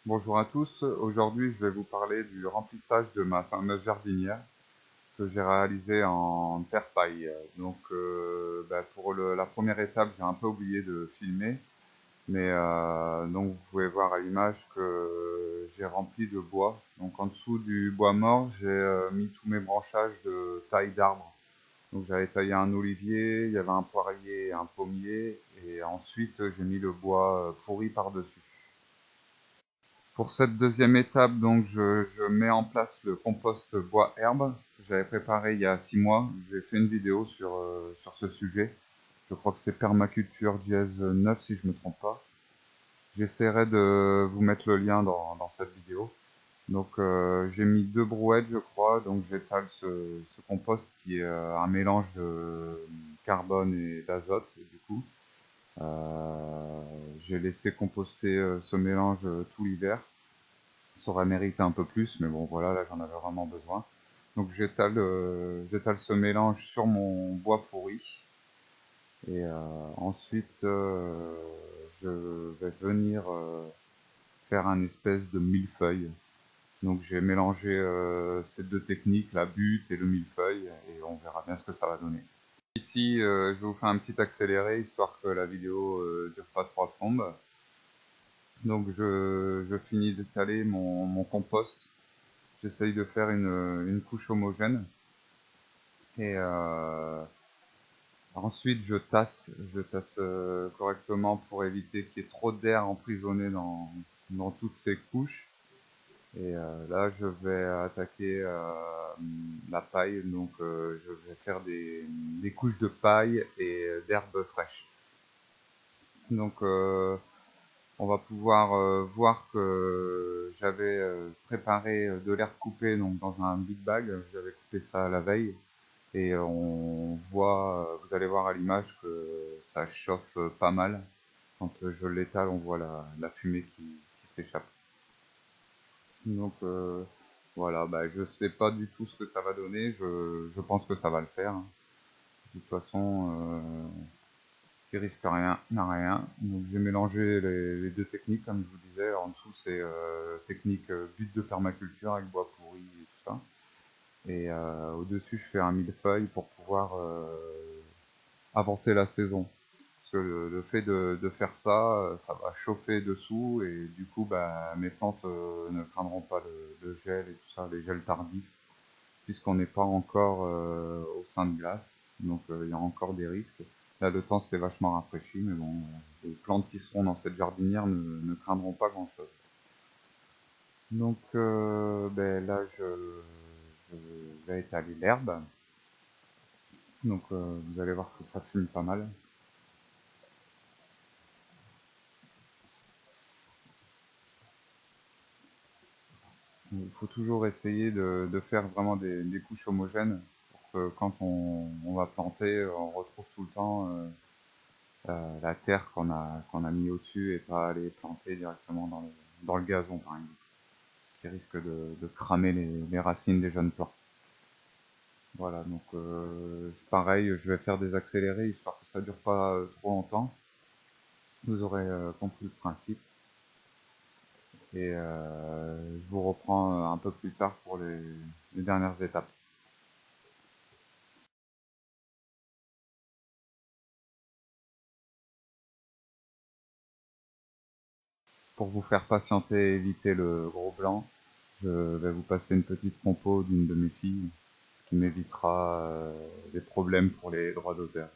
Bonjour à tous, aujourd'hui je vais vous parler du remplissage de ma fameuse jardinière que j'ai réalisée en terre paille. Donc pour la première étape j'ai un peu oublié de filmer, mais donc vous pouvez voir à l'image que j'ai rempli de bois. Donc en dessous du bois mort j'ai mis tous mes branchages de taille d'arbres. Donc j'avais taillé un olivier, il y avait un poirier, un pommier et ensuite j'ai mis le bois pourri par-dessus. Pour cette deuxième étape, donc je mets en place le compost bois herbe que j'avais préparé il y a 6 mois. J'ai fait une vidéo sur ce sujet. Je crois que c'est Permaculture Dièse 9 si je ne me trompe pas. J'essaierai de vous mettre le lien dans cette vidéo. Donc j'ai mis 2 brouettes je crois, donc j'étale ce compost qui est un mélange de carbone et d'azote du coup. J'ai laissé composter ce mélange tout l'hiver. Ça aurait mérité un peu plus, mais bon voilà, là j'en avais vraiment besoin. Donc j'étale ce mélange sur mon bois pourri. Et ensuite, je vais venir faire un espèce de millefeuille. Donc j'ai mélangé ces deux techniques, la butte et le millefeuille, et on verra bien ce que ça va donner. Ici, je vous fais un petit accéléré, histoire que la vidéo dure pas trop à fond. Donc je finis d'étaler mon compost. J'essaye de faire une couche homogène. Et ensuite, je tasse correctement pour éviter qu'il y ait trop d'air emprisonné dans toutes ces couches. Et là, je vais attaquer la paille. Donc, je vais faire des couches de paille et d'herbes fraîches. Donc, on va pouvoir voir que j'avais préparé de l'herbe coupée donc dans un big bag. J'avais coupé ça la veille. Et on voit, vous allez voir à l'image que ça chauffe pas mal. Quand je l'étale, on voit la fumée qui s'échappe. Donc voilà, je sais pas du tout ce que ça va donner. Je pense que ça va le faire. De toute façon, qui risque rien n'a rien. Donc j'ai mélangé les deux techniques, comme je vous disais. En dessous, c'est technique butte de permaculture avec bois pourri et tout ça. Et au-dessus, je fais un millefeuille pour pouvoir avancer la saison. Parce que le fait de faire ça, ça va chauffer dessous et du coup, mes plantes ne craindront pas le gel et tout ça, les gels tardifs, puisqu'on n'est pas encore au sein de glace. Donc il y a encore des risques. Là, le temps s'est vachement rafraîchi, mais bon, les plantes qui seront dans cette jardinière ne craindront pas grand-chose. Donc là, je vais étaler l'herbe. Donc vous allez voir que ça fume pas mal. Il faut toujours essayer de faire vraiment des couches homogènes pour que quand on va planter, on retrouve tout le temps la terre qu'on a mis au-dessus et pas aller planter directement dans le gazon par exemple, qui risque de cramer les racines des jeunes plants. Voilà, donc pareil, je vais faire des accélérés histoire que ça dure pas trop longtemps. Vous aurez compris le principe. Et je vous reprends un peu plus tard pour les dernières étapes. Pour vous faire patienter et éviter le gros blanc, je vais vous passer une petite compo d'une de mes filles, ce qui m'évitera des problèmes pour les droits d'auteur.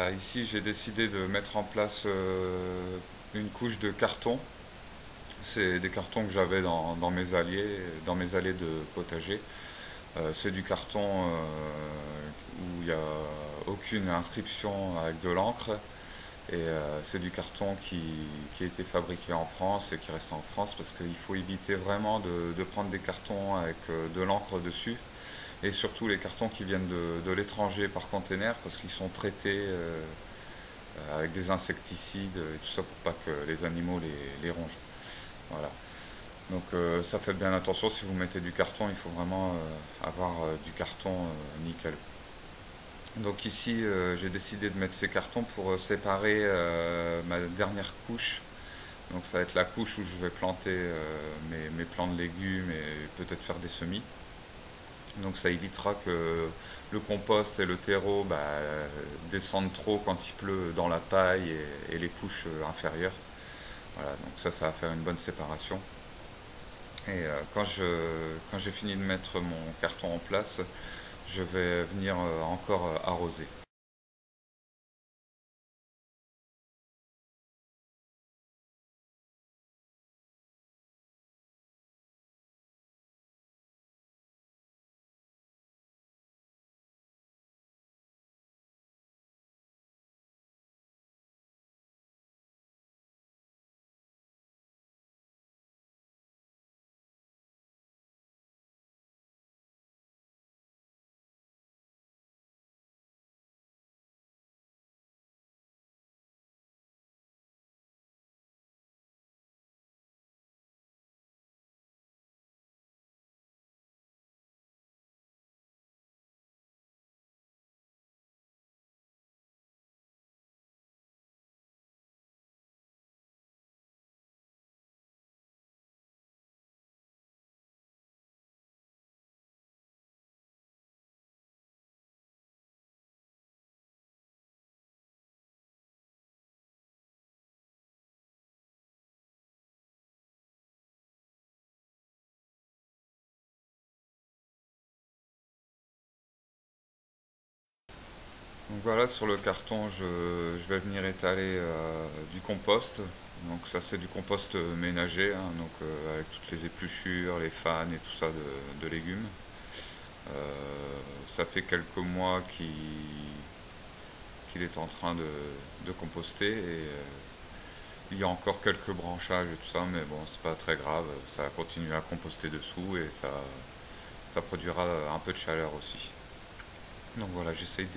Bah, ici, j'ai décidé de mettre en place une couche de carton. C'est des cartons que j'avais dans mes allées de potager. C'est du carton où il n'y a aucune inscription avec de l'encre. Et c'est du carton qui a été fabriqué en France et qui reste en France parce qu'il faut éviter vraiment de prendre des cartons avec de l'encre dessus. Et surtout les cartons qui viennent de l'étranger par container parce qu'ils sont traités avec des insecticides et tout ça pour pas que les animaux les rongent. Voilà. Donc ça fait bien attention, si vous mettez du carton, il faut vraiment avoir du carton nickel. Donc ici j'ai décidé de mettre ces cartons pour séparer ma dernière couche. Donc ça va être la couche où je vais planter mes plants de légumes et peut-être faire des semis. Donc ça évitera que le compost et le terreau descendent trop quand il pleut dans la paille et les couches inférieures. Voilà, donc ça va faire une bonne séparation. Et quand j'ai fini de mettre mon carton en place, je vais venir encore arroser. Donc voilà, sur le carton, je vais venir étaler du compost. Donc ça c'est du compost ménager, hein, donc avec toutes les épluchures, les fans et tout ça de légumes. Ça fait quelques mois qu'il est en train de composter et il y a encore quelques branchages et tout ça, mais bon, c'est pas très grave, ça va continuer à composter dessous et ça produira un peu de chaleur aussi. Donc voilà, j'essaye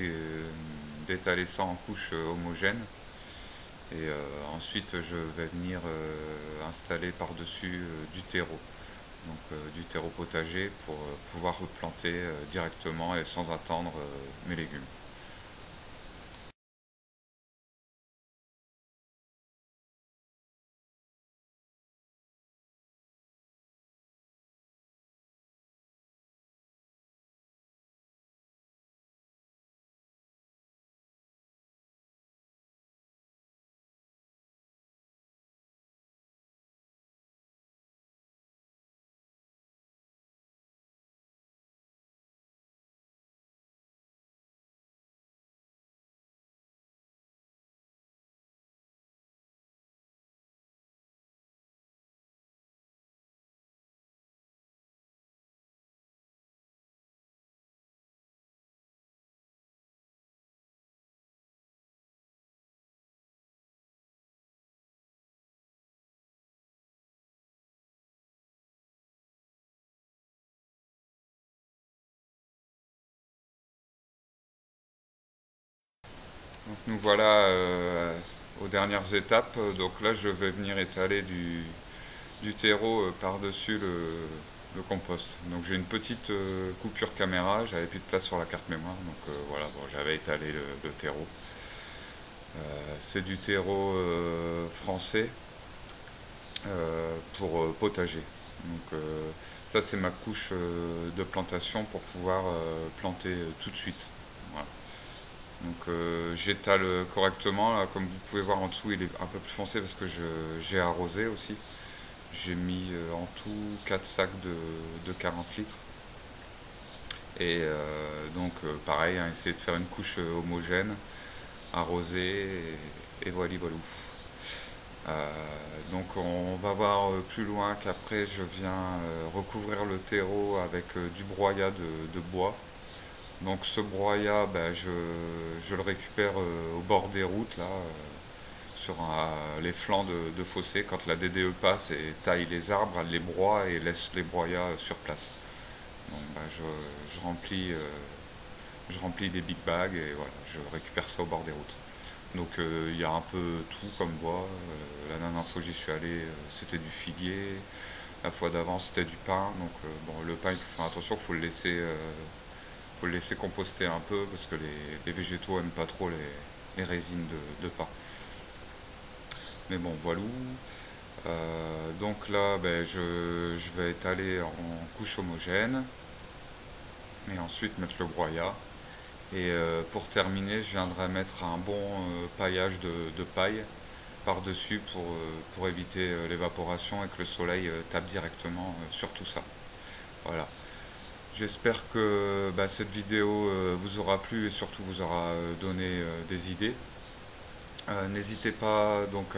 d'étaler ça en couches homogènes et ensuite je vais venir installer par-dessus du terreau. Donc du terreau potager pour pouvoir replanter directement et sans attendre mes légumes. Donc nous voilà aux dernières étapes. Donc là je vais venir étaler du terreau par-dessus le compost. Donc j'ai une petite coupure caméra, j'avais plus de place sur la carte mémoire, donc voilà, bon, j'avais étalé le terreau. C'est du terreau français pour potager. Donc ça c'est ma couche de plantation pour pouvoir planter tout de suite. Voilà. Donc j'étale correctement, là, comme vous pouvez voir en dessous il est un peu plus foncé parce que j'ai arrosé aussi. J'ai mis en tout 4 sacs de 40 litres. Et donc pareil, hein, essayer de faire une couche homogène arroser et voilà voilà. Donc on va voir plus loin qu'après je viens recouvrir le terreau avec du broyat de bois. Donc ce broyat, ben, je le récupère au bord des routes, là, sur les flancs de fossé. Quand la DDE passe et taille les arbres, elle les broie et laisse les broyats sur place. Donc ben, je remplis des big bags et voilà, je récupère ça au bord des routes. Donc il y a un peu tout comme bois. La dernière fois que j'y suis allé, c'était du figuier. La fois d'avant, c'était du pain. Donc bon, le pain, il faut faire attention, faut le laisser composter un peu parce que les végétaux aiment pas trop les résines de pain. Mais bon, voilà. Donc là, ben, je vais étaler en couche homogène et ensuite mettre le broyat. Et pour terminer, je viendrai mettre un bon paillage de paille par-dessus pour éviter l'évaporation et que le soleil tape directement sur tout ça. Voilà. J'espère que bah, cette vidéo vous aura plu et surtout vous aura donné des idées. N'hésitez pas donc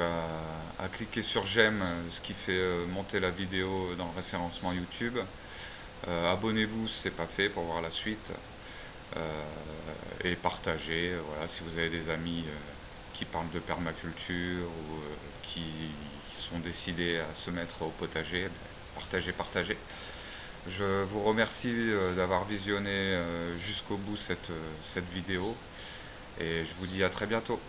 à cliquer sur j'aime, ce qui fait monter la vidéo dans le référencement YouTube. Abonnez-vous si ce n'est pas fait pour voir la suite. Et partagez, voilà, si vous avez des amis qui parlent de permaculture ou qui sont décidés à se mettre au potager, partagez, partagez. Je vous remercie d'avoir visionné jusqu'au bout cette vidéo et je vous dis à très bientôt.